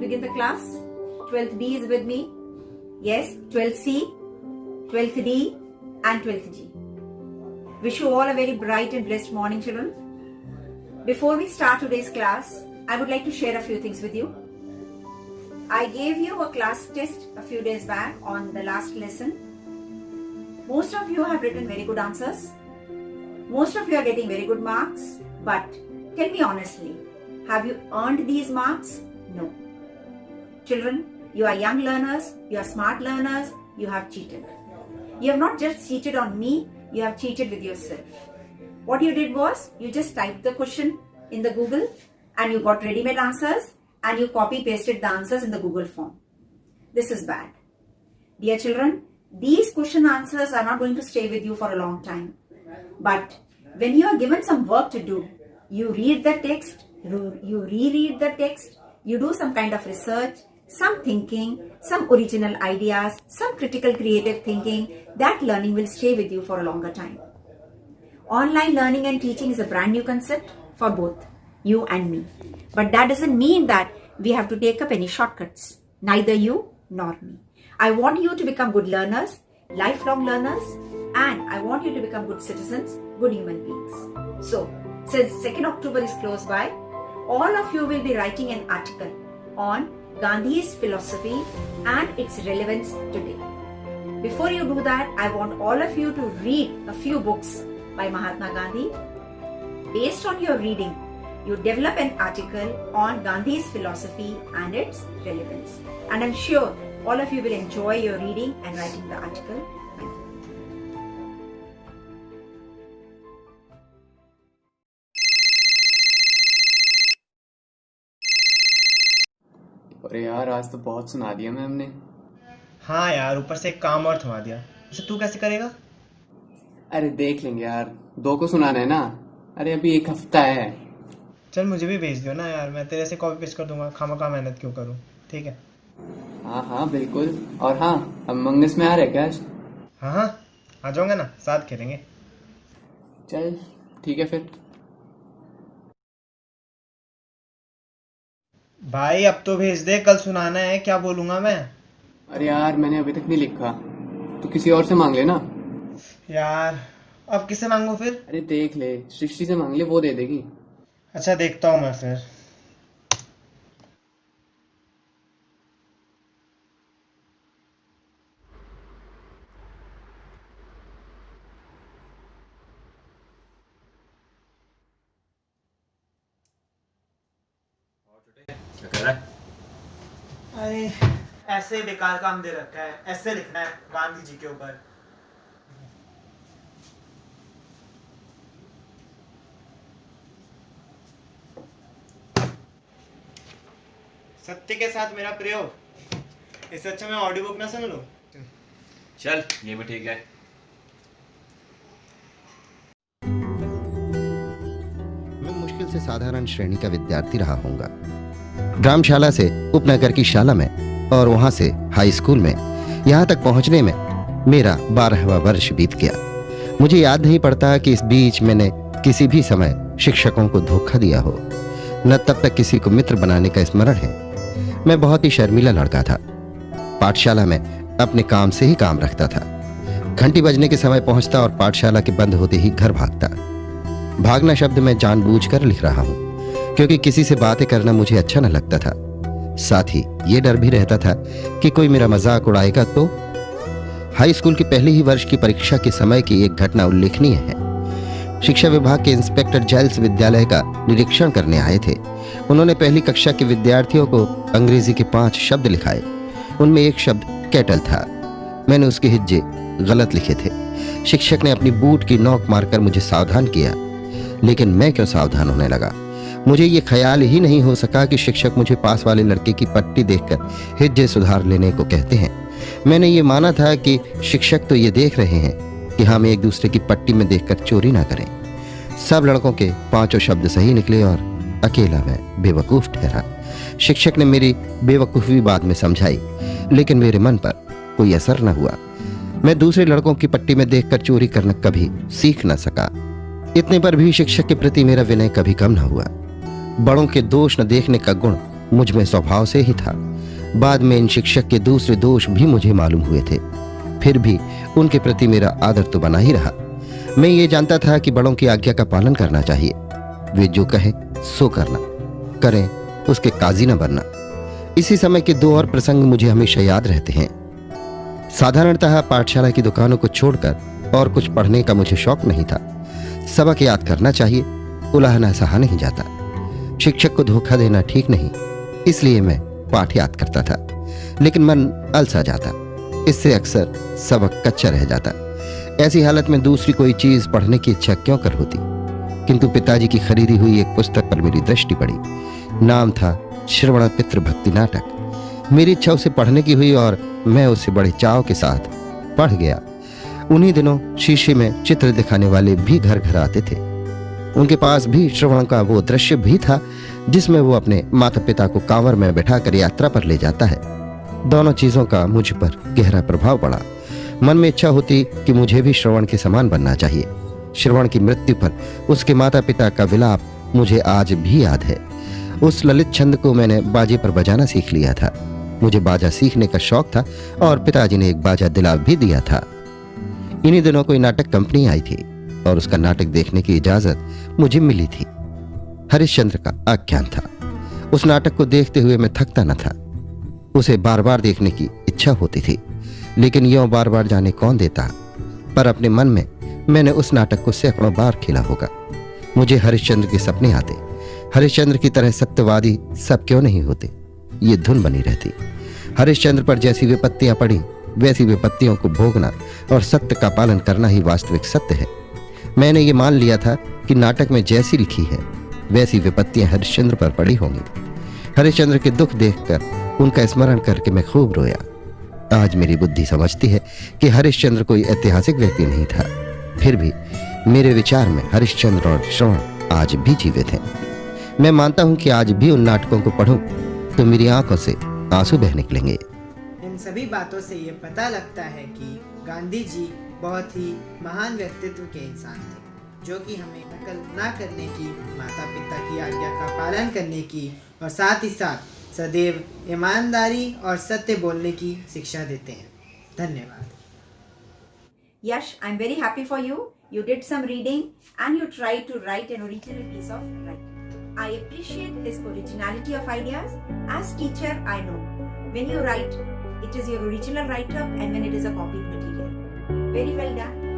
begin the class. 12th B is with me. Yes, 12th C, 12th D and 12th G. Wish you all a very bright and blessed morning, children. Before we start today's class, I would like to share a few things with you. I gave you a class test a few days back on the last lesson. Most of you have written very good answers. Most of you are getting very good marks. But tell me honestly, have you earned these marks? No. Children, you are young learners, you are smart learners, you have cheated. You have not just cheated on me, you have cheated with yourself. What you did was, you just typed the question in the Google and you got ready-made answers and you copy-pasted the answers in the Google form. This is bad. Dear children, these question answers are not going to stay with you for a long time. But when you are given some work to do, you read the text, you reread the text, you do some kind of research, some thinking, some original ideas, some critical creative thinking, that learning will stay with you for a longer time. Online learning and teaching is a brand new concept for both you and me. But that doesn't mean that we have to take up any shortcuts. Neither you nor me. I want you to become good learners, lifelong learners, and I want you to become good citizens, good human beings. So, since 2nd October is close by, all of you will be writing an article on Gandhi's philosophy and its relevance today. Before you do that, I want all of you to read a few books by Mahatma Gandhi. Based on your reading, you develop an article on Gandhi's philosophy and its relevance. And I'm sure all of you will enjoy your reading and writing the article. Thank you. अरे यार, आज तो बहुत सुना दिया ma'am ने। हाँ यार, ऊपर से एक काम और थमा दिया। अच्छा, तू कैसे करेगा? अरे देख लेंगे यार, 2 को सुनाना है ना। अरे अभी 1 हफ्ता है। चल मुझे भी भेज दियो ना यार, मैं तेरे से कॉपी पेस्ट कर दूंगा, खामखा मेहनत क्यों करूँ। ठीक है? हाँ बिल्कुल। और हाँ, अब मंगस में आ रहे क्या आज? हाँ आ जाऊंगा ना, साथ खेलेंगे। चल ठीक है फिर। भाई अब तो भेज दे, कल सुनाना है। क्या बोलूंगा मैं? अरे यार, मैंने अभी तक नहीं लिखा, तो किसी और से मांग लेना। यार अब किससे मांगू फिर? अरे देख ले, सृष्टि से मांग ले, वो दे देगी। अच्छा देखता हूँ मैं फिर। क्या कर रहा है? अरे ऐसे ही बेकार काम दे रखा है, ऐसे लिखना है गांधी जी के ऊपर। सत्य के साथ मेरा प्रयोग। इससे अच्छा मैं ऑडियो बुक ना सुन लूं। चल ये भी ठीक है। मैं मुश्किल से साधारण श्रेणी का विद्यार्थी रहा हूँगा। ग्रामशाला से उपनगर की शाला में और वहां से हाई स्कूल में, यहाँ तक पहुंचने में मेरा 12वां वर्ष बीत गया। मुझे याद नहीं पड़ता कि इस बीच मैंने किसी भी समय शिक्षकों को धोखा दिया हो, न तब तक किसी को मित्र बनाने का स्मरण है। मैं बहुत ही शर्मीला लड़का था। पाठशाला में अपने काम से ही काम रखता था। घंटी बजने के समय पहुंचता और पाठशाला के बंद होते ही घर भागता। भागना शब्द मैं जानबूझकर लिख रहा हूं, क्योंकि किसी से बातें करना मुझे अच्छा न लगता था। साथ ही ये डर भी रहता था कि कोई मेरा मजाक उड़ाएगा तो। हाई स्कूल के पहले ही वर्ष की परीक्षा के समय की एक घटना उल्लेखनीय है। शिक्षा विभाग के इंस्पेक्टर जैल्स विद्यालय का निरीक्षण करने आए थे। उन्होंने पहली कक्षा के विद्यार्थियों को अंग्रेजी के 5 शब्द लिखाए। उनमें एक शब्द कैटल था। मैंने उसके हिज्जे गलत लिखे थे। शिक्षक ने अपनी बूट की नोक मारकर मुझे सावधान किया, लेकिन मैं क्यों सावधान होने लगा? मुझे ये ख्याल ही नहीं हो सका कि शिक्षक मुझे पास वाले लड़के की पट्टी देखकर हिज्जे सुधार लेने को कहते हैं। मैंने ये माना था कि शिक्षक तो ये देख रहे हैं कि हम एक दूसरे की पट्टी में देखकर चोरी ना करें। सब लड़कों के 5 शब्द सही निकले और अकेला मैं बेवकूफ ठहरा। शिक्षक ने मेरी बेवकूफ़ी बाद में समझाई, लेकिन मेरे मन पर कोई असर न हुआ। मैं दूसरे लड़कों की पट्टी में देखकर चोरी करना कभी सीख न सका। इतने पर भी शिक्षक के प्रति मेरा विनय कभी कम न हुआ। बड़ों के दोष न देखने का गुण मुझ में स्वभाव से ही था। बाद में इन शिक्षक के दूसरे दोष भी मुझे मालूम हुए थे। फिर भी उनके प्रति मेरा आदर तो बना ही रहा। मैं ये जानता था कि बड़ों की आज्ञा का पालन करना चाहिए। वे जो कहें सो करना, करें उसके काजी न बनना। इसी समय के दो और प्रसंग मुझे हमेशा याद रहते हैं। साधारणतः पाठशाला की दुकानों को छोड़कर और कुछ पढ़ने का मुझे शौक नहीं था। सबक याद करना चाहिए, उलाहना सहा नहीं जाता। शिक्षक को धोखा देना ठीक नहीं, इसलिए मैं पाठ याद करता था, लेकिन मन अलसा जाता। इससे अक्सर सबक कच्चा रह जाता। ऐसी हालत में दूसरी कोई चीज पढ़ने की इच्छा क्यों कर होती। किंतु पिताजी की खरीदी हुई एक पुस्तक पर मेरी दृष्टि पड़ी। नाम था श्रवण पितृ भक्ति नाटक। मेरी इच्छा उसे पढ़ने की हुई और मैं उसे बड़े चाव के साथ पढ़ गया। उन्हीं दिनों शीशे में चित्र दिखाने वाले भी घर घर आते थे। उनके पास भी श्रवण का वो दृश्य भी था जिसमें वो अपने माता पिता को कांवर में बैठाकर यात्रा पर ले जाता है। दोनों चीजों का मुझ पर गहरा प्रभाव पड़ा। मन में इच्छा होती कि मुझे भी श्रवण के समान बनना चाहिए। श्रवण की मृत्यु पर उसके माता पिता का विलाप मुझे आज भी याद है। उस ललित छंद को मैंने बाजे पर बजाना सीख लिया था। मुझे बाजा सीखने का शौक था और पिताजी ने एक बाजा दिला भी दिया था। इन्हीं दिनों कोई नाटक कंपनी आई थी और उसका नाटक देखने की इजाजत मुझे मिली थी। हरिश्चंद्र का आख्यान था। उस नाटक को देखते हुए मैं थकता न था। उसे बार बार देखने की इच्छा होती थी, लेकिन यूं बार बार जाने कौन देता। पर अपने मन में मैंने उस नाटक को सैकड़ों बार खेला होगा। मुझे हरिश्चंद्र के सपने आते। हरिश्चंद्र की तरह सत्यवादी सब क्यों नहीं होते, ये धुन बनी रहती। हरिश्चंद्र पर जैसी विपत्तियां पड़ी वैसी विपत्तियों को भोगना और सत्य का पालन करना ही वास्तविक सत्य है। मैंने ये मान लिया था कि नाटक में जैसी लिखी है वैसी विपत्तियां हरिश्चंद्र पर पड़ी होंगी। हरिश्चंद्र के दुख देखकर उनका स्मरण करके मैं खूब रोया। आज मेरी बुद्धि समझती है कि हरिश्चंद्र कोई ऐतिहासिक व्यक्ति नहीं था। फिर भी मेरे विचार में हरिश्चंद्र और श्रवण आज भी जीवित हैं। मैं मानता हूं कि आज भी उन नाटकों को पढ़ूं तो मेरी आंखों से आंसू बह निकलेंगे। इन सभी बातों से ये पता लगता है कि गांधी जी बहुत ही महान व्यक्तित्व के इंसान थे, जो कि हमें नकल ना करने की, माता पिता की आज्ञा का पालन करने की और साथ ही साथ सदैव ईमानदारी और सत्य बोलने की शिक्षा देते हैं। धन्यवाद। Yash, I'm very happy for you. You did some reading and you tried to write an original piece of writing. I appreciate his originality of ideas. As teacher, I know when you write, it is your original write-up and when it is a copied material. Very well done.